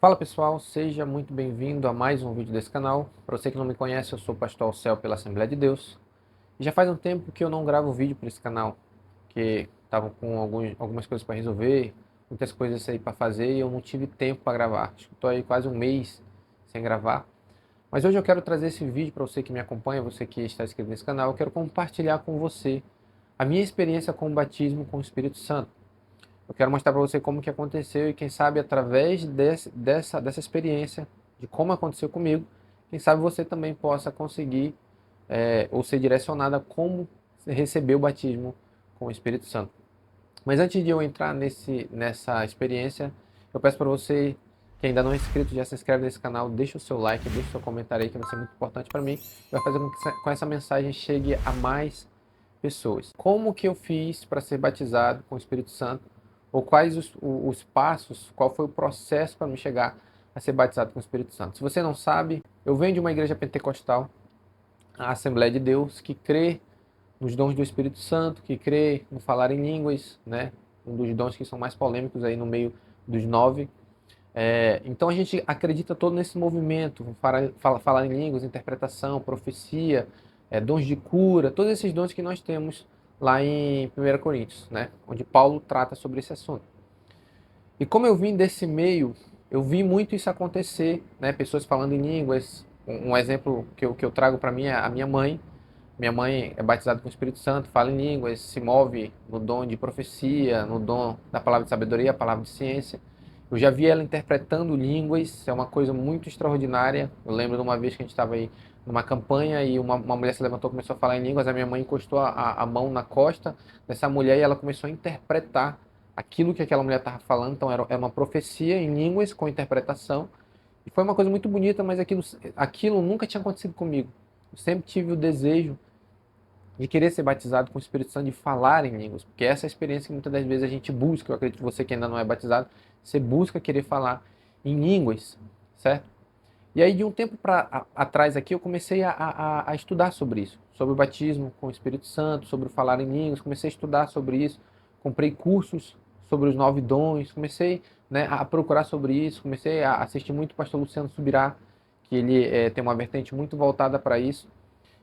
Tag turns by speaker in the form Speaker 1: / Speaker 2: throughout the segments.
Speaker 1: Fala pessoal, seja muito bem-vindo a mais um vídeo desse canal. Para você que não me conhece, eu sou o Pastor Alceu pela Assembleia de Deus. E já faz um tempo que eu não gravo vídeo para esse canal, porque estava com algumas coisas para resolver, muitas coisas aí para fazer e eu não tive tempo para gravar. Estou aí quase um mês sem gravar. Mas hoje eu quero trazer esse vídeo para você que me acompanha, você que está inscrito nesse canal. Eu quero compartilhar com você a minha experiência com o batismo com o Espírito Santo. Eu quero mostrar para você como que aconteceu e quem sabe através dessa experiência, de como aconteceu comigo, quem sabe você também possa conseguir ou ser direcionado a como receber o batismo com o Espírito Santo. Mas antes de eu entrar nessa experiência, eu peço para você que ainda não é inscrito, já se inscreve nesse canal, deixa o seu like, deixa o seu comentário aí, que vai ser muito importante para mim. Vai fazer com que com essa mensagem chegue a mais pessoas. Como que eu fiz para ser batizado com o Espírito Santo? Ou quais os passos, qual foi o processo para me chegar a ser batizado com o Espírito Santo? Se você não sabe, eu venho de uma igreja pentecostal, a Assembleia de Deus, que crê nos dons do Espírito Santo, que crê no falar em línguas, né? Um dos dons que são mais polêmicos aí no meio dos 9. Então a gente acredita todo nesse movimento, falar em línguas, interpretação, profecia, dons de cura, todos esses dons que nós temos lá em 1 Coríntios, né? Onde Paulo trata sobre esse assunto. E como eu vim desse meio, eu vi muito isso acontecer, né? Pessoas falando em línguas. Um exemplo que eu trago para mim é a minha mãe. Minha mãe é batizada com o Espírito Santo, fala em línguas, se move no dom de profecia, no dom da palavra de sabedoria, a palavra de ciência. Eu já vi ela interpretando línguas, é uma coisa muito extraordinária. Eu lembro de uma vez que a gente estava aí numa campanha e uma mulher se levantou e começou a falar em línguas. A minha mãe encostou a mão na costa dessa mulher e ela começou a interpretar aquilo que aquela mulher estava falando. Então era uma profecia em línguas com interpretação. E foi uma coisa muito bonita, mas aquilo nunca tinha acontecido comigo. Eu sempre tive o desejo de querer ser batizado com o Espírito Santo, de falar em línguas, porque essa é a experiência que muitas das vezes a gente busca. Eu acredito que você que ainda não é batizado, você busca querer falar em línguas, certo? E aí de um tempo atrás aqui eu comecei a estudar sobre isso, sobre o batismo com o Espírito Santo, sobre o falar em línguas, comecei a estudar sobre isso, comprei cursos sobre os 9 dons, comecei, né, a procurar sobre isso, comecei a assistir muito o pastor Luciano Subirá, que ele tem uma vertente muito voltada para isso.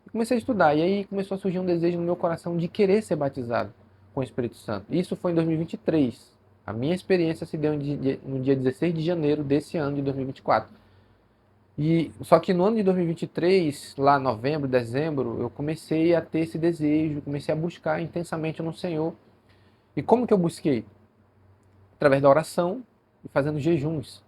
Speaker 1: E comecei a estudar, e aí começou a surgir um desejo no meu coração de querer ser batizado com o Espírito Santo. Isso foi em 2023. A minha experiência se deu no dia 16 de janeiro desse ano de 2024. Só que no ano de 2023, lá novembro, dezembro, eu comecei a ter esse desejo, comecei a buscar intensamente no Senhor. E como que eu busquei? Através da oração e fazendo jejuns,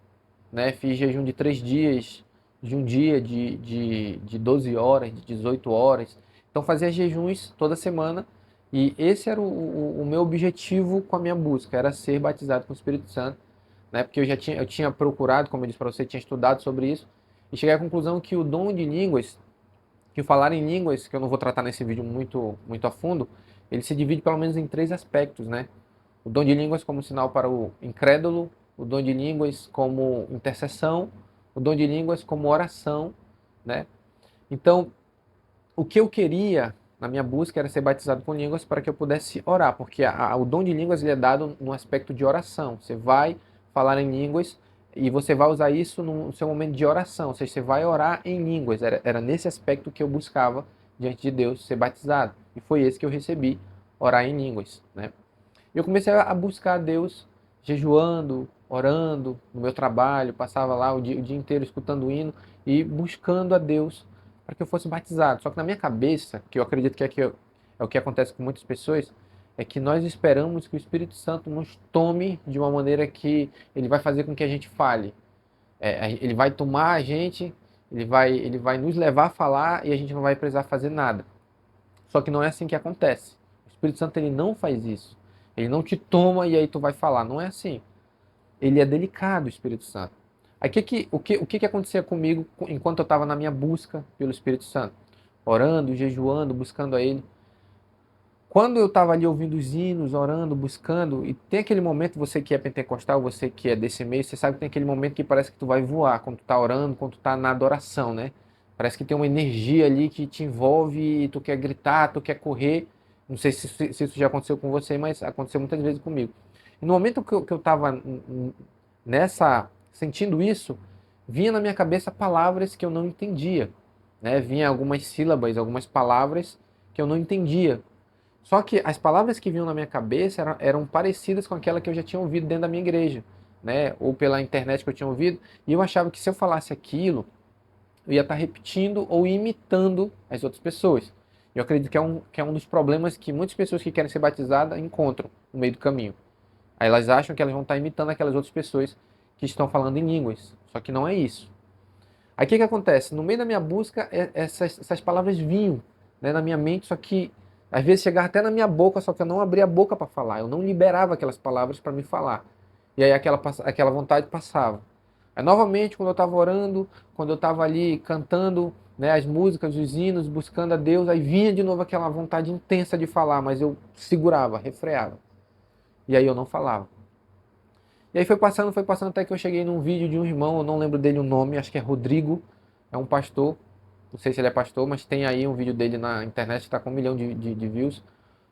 Speaker 1: né? Fiz jejum de 3 dias, de um dia de 12 horas, de 18 horas. Então fazia jejuns toda semana e esse era o meu objetivo com a minha busca, era ser batizado com o Espírito Santo, né? Porque eu tinha procurado, como eu disse para você, tinha estudado sobre isso e cheguei à conclusão que o dom de línguas, que o falar em línguas, que eu não vou tratar nesse vídeo muito a fundo, ele se divide pelo menos em 3 aspectos, né? O dom de línguas como sinal para o incrédulo, o dom de línguas como intercessão, o dom de línguas como oração, né? Então, o que eu queria na minha busca era ser batizado com línguas para que eu pudesse orar, porque o dom de línguas ele é dado no aspecto de oração. Você vai falar em línguas e você vai usar isso no seu momento de oração, ou seja, você vai orar em línguas. Era nesse aspecto que eu buscava diante de Deus ser batizado. E foi esse que eu recebi, orar em línguas, né? E eu comecei a buscar a Deus, jejuando, orando no meu trabalho, passava lá o dia inteiro escutando hino e buscando a Deus para que eu fosse batizado. Só que na minha cabeça, que eu acredito é o que acontece com muitas pessoas, é que nós esperamos que o Espírito Santo nos tome de uma maneira que ele vai fazer com que a gente fale. Ele vai tomar a gente, ele vai nos levar a falar e a gente não vai precisar fazer nada. Só que não é assim que acontece. O Espírito Santo ele não faz isso. Ele não te toma e aí tu vai falar. Não é assim. Ele é delicado, o Espírito Santo. Aí o que acontecia comigo enquanto eu estava na minha busca pelo Espírito Santo? Orando, jejuando, buscando a Ele. Quando eu estava ali ouvindo os hinos, orando, buscando, e tem aquele momento, você que é pentecostal, você que é desse meio, você sabe que tem aquele momento que parece que tu vai voar, quando tu tá orando, quando tu tá na adoração, né? Parece que tem uma energia ali que te envolve, e tu quer gritar, tu quer correr. Não sei se isso já aconteceu com você, mas aconteceu muitas vezes comigo. E no momento que eu estava nessa sentindo isso, vinha na minha cabeça palavras que eu não entendia, né? Vinha algumas sílabas, algumas palavras que eu não entendia. Só que as palavras que vinham na minha cabeça eram parecidas com aquela que eu já tinha ouvido dentro da minha igreja, né? Ou pela internet que eu tinha ouvido, e eu achava que se eu falasse aquilo, eu ia estar repetindo ou imitando as outras pessoas. Eu acredito que é um dos problemas que muitas pessoas que querem ser batizadas encontram no meio do caminho. Aí elas acham que elas vão estar imitando aquelas outras pessoas que estão falando em línguas. Só que não é isso. Aí o que acontece? No meio da minha busca, essas palavras vinham, né, na minha mente, só que às vezes chegava até na minha boca, só que eu não abria a boca para falar. Eu não liberava aquelas palavras para me falar. E aí aquela vontade passava. Aí novamente, quando eu estava orando, quando eu estava ali cantando, né, as músicas, os hinos, buscando a Deus, aí vinha de novo aquela vontade intensa de falar, mas eu segurava, refreava. E aí eu não falava. E aí foi passando até que eu cheguei num vídeo de um irmão, eu não lembro dele o nome, acho que é Rodrigo, é um pastor, não sei se ele é pastor, mas tem aí um vídeo dele na internet, está com 1 milhão de views,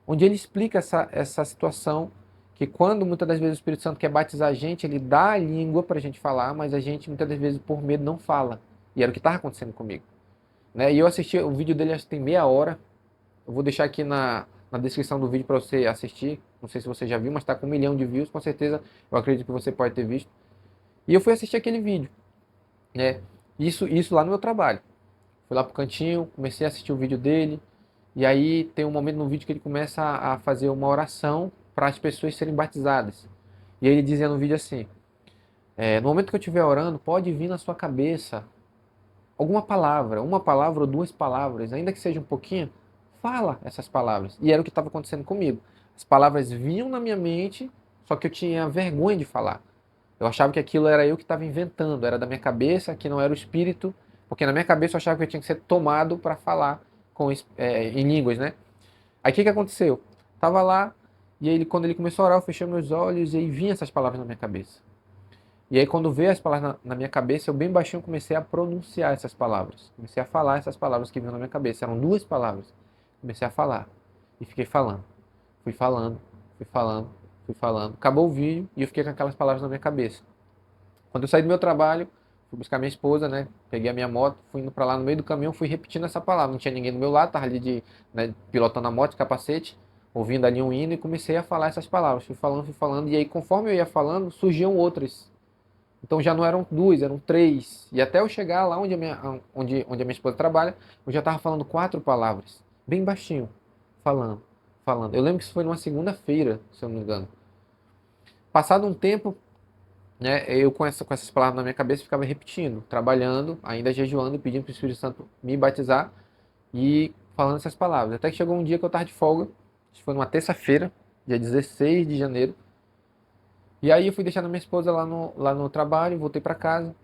Speaker 1: onde ele explica essa situação, que quando muitas das vezes o Espírito Santo quer batizar a gente, ele dá a língua para a gente falar, mas a gente muitas das vezes por medo não fala. E era o que estava acontecendo comigo. Né? E eu assisti o vídeo dele, acho que tem meia hora, eu vou deixar aqui na descrição do vídeo para você assistir. Não sei se você já viu, mas está com 1 milhão de views, com certeza eu acredito que você pode ter visto. E eu fui assistir aquele vídeo, né? Isso lá no meu trabalho. Fui lá pro cantinho, comecei a assistir o vídeo dele. E aí tem um momento no vídeo que ele começa a fazer uma oração para as pessoas serem batizadas. E aí ele dizia no vídeo assim: no momento que eu estiver orando, pode vir na sua cabeça alguma palavra, uma palavra ou duas palavras, ainda que seja um pouquinho, fala essas palavras. E era o que estava acontecendo comigo. As palavras vinham na minha mente, só que eu tinha vergonha de falar. Eu achava que aquilo era eu que estava inventando, era da minha cabeça, que não era o espírito, porque na minha cabeça eu achava que eu tinha que ser tomado para falar em línguas, né? Aí o que aconteceu? Tava lá, e aí quando ele começou a orar, eu fechei meus olhos e aí vinha essas palavras na minha cabeça. E aí quando veio as palavras na minha cabeça, eu bem baixinho comecei a pronunciar essas palavras. Comecei a falar essas palavras que vinham na minha cabeça. Eram duas palavras. Comecei a falar. E fiquei falando. Fui falando, fui falando, fui falando. Acabou o vídeo e eu fiquei com aquelas palavras na minha cabeça. Quando eu saí do meu trabalho, fui buscar minha esposa, né? Peguei a minha moto, fui indo pra lá no meio do caminho, fui repetindo essa palavra. Não tinha ninguém do meu lado, tava ali né, pilotando a moto, de capacete, ouvindo ali um hino e comecei a falar essas palavras. Fui falando, e aí conforme eu ia falando, surgiam outras. Então já não eram duas, eram três. E até eu chegar lá onde a minha esposa trabalha, eu já estava falando quatro palavras, bem baixinho, falando, falando. Eu lembro que isso foi numa segunda-feira, se eu não me engano. Passado um tempo, né, eu com essas palavras na minha cabeça ficava repetindo, trabalhando, ainda jejuando, pedindo para o Espírito Santo me batizar e falando essas palavras. Até que chegou um dia que eu estava de folga, acho que foi numa terça-feira, dia 16 de janeiro. E aí eu fui deixando minha esposa lá no trabalho, voltei para casa.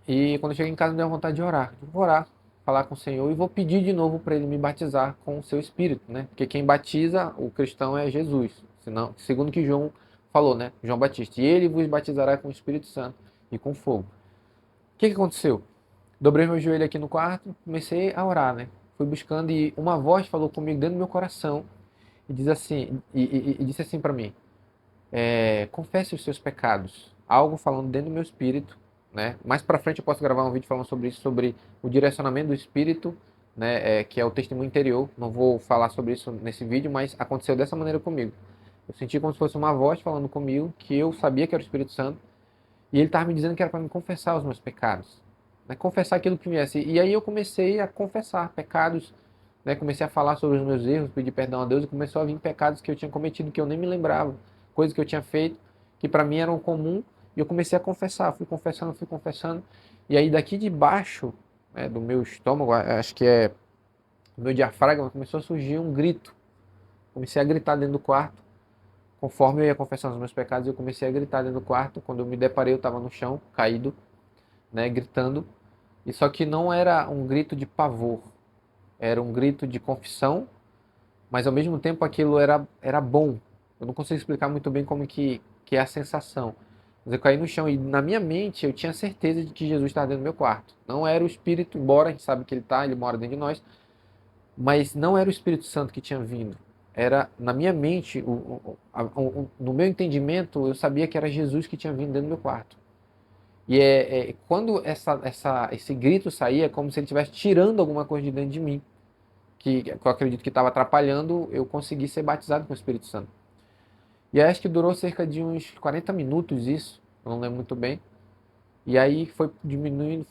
Speaker 1: E quando eu cheguei em casa me deu vontade de orar. Eu vou orar, falar com o Senhor e vou pedir de novo para Ele me batizar com o seu Espírito, né? Porque quem batiza o cristão é Jesus. Senão, segundo que João falou, né? João Batista. E Ele vos batizará com o Espírito Santo e com fogo. O que aconteceu? Dobrei meu joelho aqui no quarto, comecei a orar, né? Fui buscando e uma voz falou comigo dentro do meu coração e diz assim, e disse assim para mim: confesse os seus pecados. Algo falando dentro do meu espírito, né? Mais para frente eu posso gravar um vídeo falando sobre isso, sobre o direcionamento do espírito, né? Que é o testemunho interior. Não vou falar sobre isso nesse vídeo, mas aconteceu dessa maneira comigo. Eu senti como se fosse uma voz falando comigo, que eu sabia que era o Espírito Santo, e ele estava me dizendo que era para me confessar os meus pecados, né? Confessar aquilo que me viesse. E aí eu comecei a confessar pecados, né? Comecei a falar sobre os meus erros, pedir perdão a Deus, e começou a vir pecados que eu tinha cometido que eu nem me lembrava, coisas que eu tinha feito que para mim eram comum, e eu comecei a confessar, fui confessando, e aí daqui de baixo, né, do meu estômago, acho que é do meu diafragma, começou a surgir um grito. Comecei a gritar dentro do quarto. Conforme eu ia confessando os meus pecados, eu comecei a gritar dentro do quarto. Quando eu me deparei, eu estava no chão, caído, né, gritando. E só que não era um grito de pavor, era um grito de confissão, mas ao mesmo tempo aquilo era bom. Eu não consigo explicar muito bem como que é a sensação. Mas eu caí no chão e na minha mente eu tinha certeza de que Jesus estava dentro do meu quarto. Não era o Espírito, embora a gente sabe que ele está, ele mora dentro de nós, mas não era o Espírito Santo que tinha vindo. Era na minha mente, no meu entendimento, eu sabia que era Jesus que tinha vindo dentro do meu quarto. E quando esse grito saía, é como se ele estivesse tirando alguma coisa de dentro de mim, que eu acredito que estava atrapalhando eu conseguir ser batizado com o Espírito Santo. E aí acho que durou cerca de uns 40 minutos isso, eu não lembro muito bem. E aí foi diminuindo,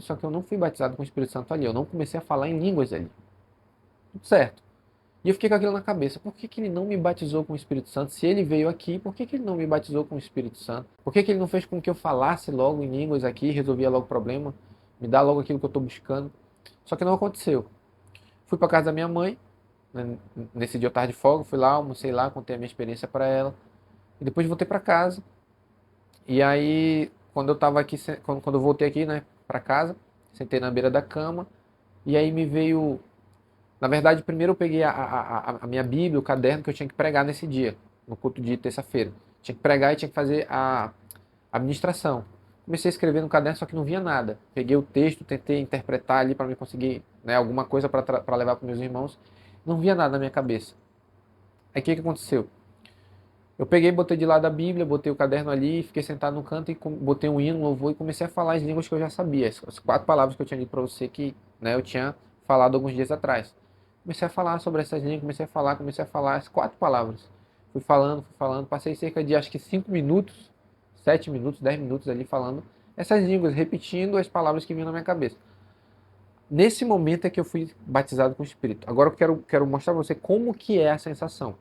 Speaker 1: só que eu não fui batizado com o Espírito Santo ali, eu não comecei a falar em línguas ali. Tudo certo. E eu fiquei com aquilo na cabeça, por que que ele não me batizou com o Espírito Santo? Se ele veio aqui, por que que ele não me batizou com o Espírito Santo? Por que que ele não fez com que eu falasse logo em línguas aqui, resolvia logo o problema, me dá logo aquilo que eu estou buscando? Só que não aconteceu. Fui para casa da minha mãe, né, nesse dia eu estava de folga, fui lá, almocei lá, contei a minha experiência para ela. E depois voltei para casa. E aí, quando eu tava aqui, quando eu voltei aqui, né, para casa, sentei na beira da cama, e aí me veio. Na verdade, primeiro eu peguei a minha Bíblia, o caderno que eu tinha que pregar nesse dia, no culto de terça-feira. Tinha que pregar e tinha que fazer a ministração. Comecei a escrever no caderno, só que não via nada. Peguei o texto, tentei interpretar ali para me conseguir, né, alguma coisa para levar para meus irmãos. Não via nada na minha cabeça. Aí o que aconteceu? Eu peguei, botei de lado a Bíblia, botei o caderno ali, fiquei sentado no canto e botei um hino, um louvor e comecei a falar as línguas que eu já sabia, as 4 palavras que eu tinha dito para você que, né, eu tinha falado alguns dias atrás. Comecei a falar sobre essas línguas, comecei a falar as 4 palavras. Fui falando, passei cerca de acho que 5 minutos, 7 minutos, 10 minutos ali falando essas línguas, repetindo as palavras que vinham na minha cabeça. Nesse momento é que eu fui batizado com o Espírito. Agora eu quero mostrar para você como que é a sensação.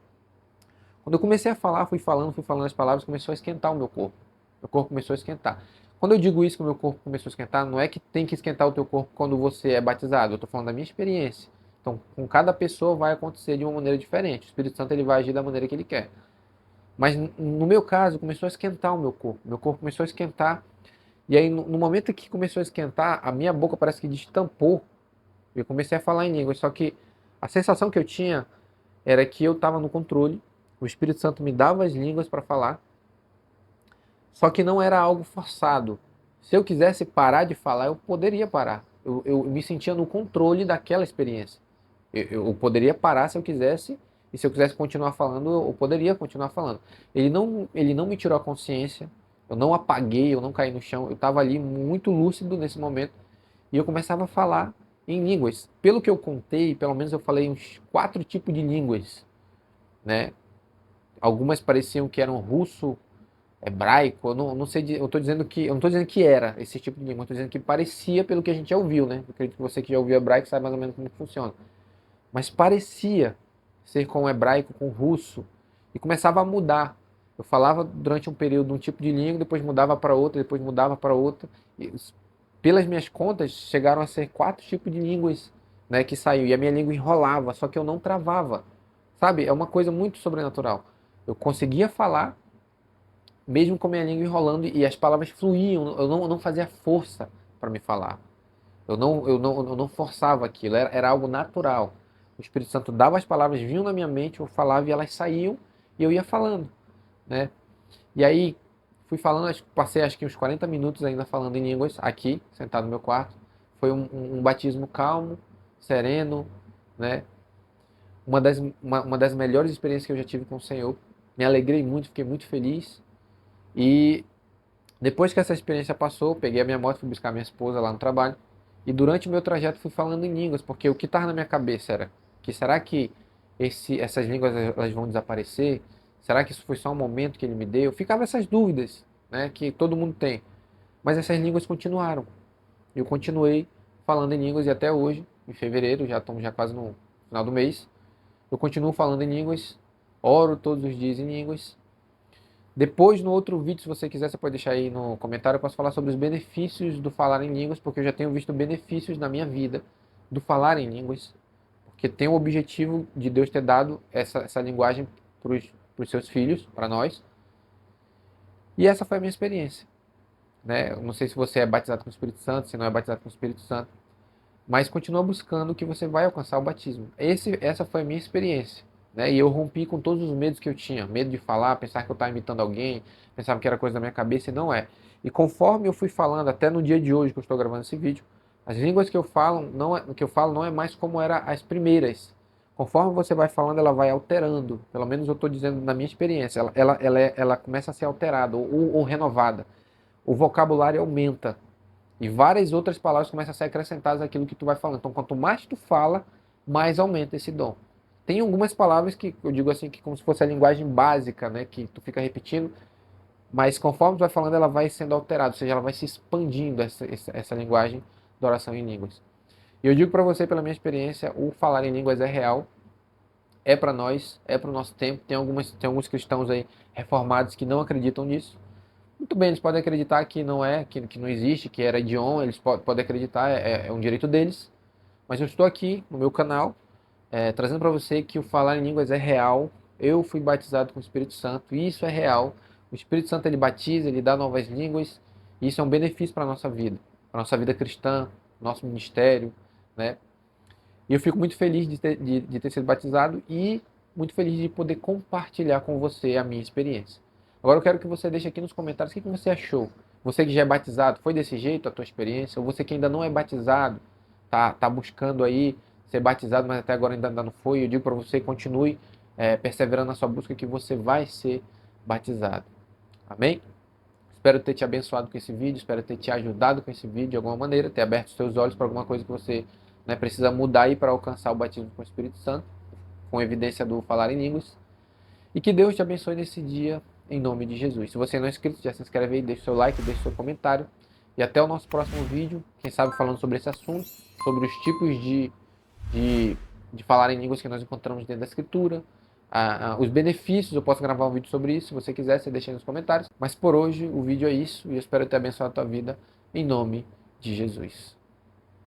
Speaker 1: Quando eu comecei a falar, fui falando as palavras, começou a esquentar o meu corpo. Meu corpo começou a esquentar. Quando eu digo isso, que o meu corpo começou a esquentar, não é que tem que esquentar o teu corpo quando você é batizado. Eu estou falando da minha experiência. Então, com cada pessoa vai acontecer de uma maneira diferente. O Espírito Santo ele vai agir da maneira que ele quer. Mas no meu caso, começou a esquentar o meu corpo. Meu corpo começou a esquentar. E aí, no momento que começou a esquentar, a minha boca parece que destampou. Eu comecei a falar em línguas. Só que a sensação que eu tinha era que eu estava no controle. O Espírito Santo me dava as línguas para falar, só que não era algo forçado. Se eu quisesse parar de falar, eu poderia parar. Eu me sentia no controle daquela experiência. Eu poderia parar se eu quisesse, e se eu quisesse continuar falando, eu poderia continuar falando. Ele não me tirou a consciência, eu não apaguei, eu não caí no chão, eu estava ali muito lúcido nesse momento, e eu começava a falar em línguas. Pelo que eu contei, pelo menos eu falei uns 4 tipos de línguas, né? Algumas pareciam que eram russo, hebraico, eu não sei, eu tô dizendo que, eu não estou dizendo que era esse tipo de língua, eu estou dizendo que parecia pelo que a gente já ouviu, né? Eu acredito que você que já ouviu hebraico sabe mais ou menos como que funciona. Mas parecia ser com hebraico, com russo, e começava a mudar. Eu falava durante um período um tipo de língua, depois mudava para outra, depois mudava para outra. E, pelas minhas contas, chegaram a ser 4 tipos de línguas, né, que saiu. E a minha língua enrolava, só que eu não travava. Sabe? É uma coisa muito sobrenatural. Eu conseguia falar, mesmo com a minha língua enrolando, e as palavras fluíam. Eu não fazia força para me falar. Eu não forçava aquilo, era algo natural. O Espírito Santo dava as palavras, vinham na minha mente, eu falava e elas saíam e eu ia falando, né? E aí fui falando, passei acho que uns 40 minutos ainda falando em línguas aqui, sentado no meu quarto. Foi um batismo calmo, sereno, né? Uma das melhores experiências que eu já tive com o Senhor. Me alegrei muito, fiquei muito feliz. E depois que essa experiência passou, peguei a minha moto, fui buscar minha esposa lá no trabalho. E durante o meu trajeto fui falando em línguas, porque o que estava na minha cabeça era que será que essas línguas elas vão desaparecer? Será que isso foi só um momento que ele me deu? Ficava essas dúvidas, né, que todo mundo tem. Mas essas línguas continuaram. Eu continuei falando em línguas e até hoje, em fevereiro, já estamos já quase no final do mês, eu continuo falando em línguas, oro todos os dias em línguas. Depois, no outro vídeo, se você quiser, você pode deixar aí no comentário. Eu posso falar sobre os benefícios do falar em línguas, porque eu já tenho visto benefícios na minha vida do falar em línguas, porque tem o objetivo de Deus ter dado essa linguagem para os seus filhos, para nós. E essa foi a minha experiência, né? Eu não sei se você é batizado com o Espírito Santo, se não é batizado com o Espírito Santo, mas continua buscando que você vai alcançar o batismo. Essa foi a minha experiência, né? E eu rompi com todos os medos que eu tinha, medo de falar, pensar que eu estava imitando alguém, pensava que era coisa da minha cabeça e não é. E conforme eu fui falando, até no dia de hoje que eu estou gravando esse vídeo, as línguas que eu falo não é mais como era as primeiras. Conforme você vai falando, ela vai alterando. Pelo menos eu estou dizendo na minha experiência. Ela começa a ser alterada ou renovada. o vocabulário aumenta. E várias outras palavras começam a ser acrescentadas àquilo que tu vai falando. Então, quanto mais tu fala, mais aumenta esse dom. Tem algumas palavras que eu digo assim, que como se fosse a linguagem básica, né? Que tu fica repetindo, mas conforme tu vai falando, ela vai sendo alterada, ou seja, ela vai se expandindo essa linguagem da oração em línguas. E eu digo para você, pela minha experiência, o falar em línguas é real, é para nós, é para o nosso tempo. Tem alguns cristãos aí reformados que não acreditam nisso. Muito bem, eles podem acreditar que não é, que não existe, que era idioma, eles podem acreditar, é um direito deles. Mas eu estou aqui no meu canal, trazendo para você que o falar em línguas é real. Eu fui batizado com o Espírito Santo, e isso é real. O Espírito Santo ele batiza, ele dá novas línguas, e isso é um benefício para a nossa vida cristã, nosso ministério, né? E eu fico muito feliz de ter sido batizado e muito feliz de poder compartilhar com você a minha experiência. Agora eu quero que você deixe aqui nos comentários o que você achou. Você que já é batizado, foi desse jeito a tua experiência? Ou você que ainda não é batizado, tá buscando aí ser batizado, mas até agora ainda não foi? Eu digo para você, continue perseverando na sua busca que você vai ser batizado. Amém? Espero ter te abençoado com esse vídeo, espero ter te ajudado com esse vídeo de alguma maneira, ter aberto os seus olhos para alguma coisa que você, né, precisa mudar aí para alcançar o batismo com o Espírito Santo, com evidência do falar em línguas. E que Deus te abençoe nesse dia, em nome de Jesus. Se você não é inscrito, já se inscreve aí, deixa o seu like, deixa o seu comentário. E até o nosso próximo vídeo, quem sabe falando sobre esse assunto, sobre os tipos de, de falar em línguas que nós encontramos dentro da Escritura, os benefícios. Eu posso gravar um vídeo sobre isso, se você quiser, você deixa aí nos comentários. Mas por hoje o vídeo é isso, e eu espero ter abençoado a tua vida, em nome de Jesus.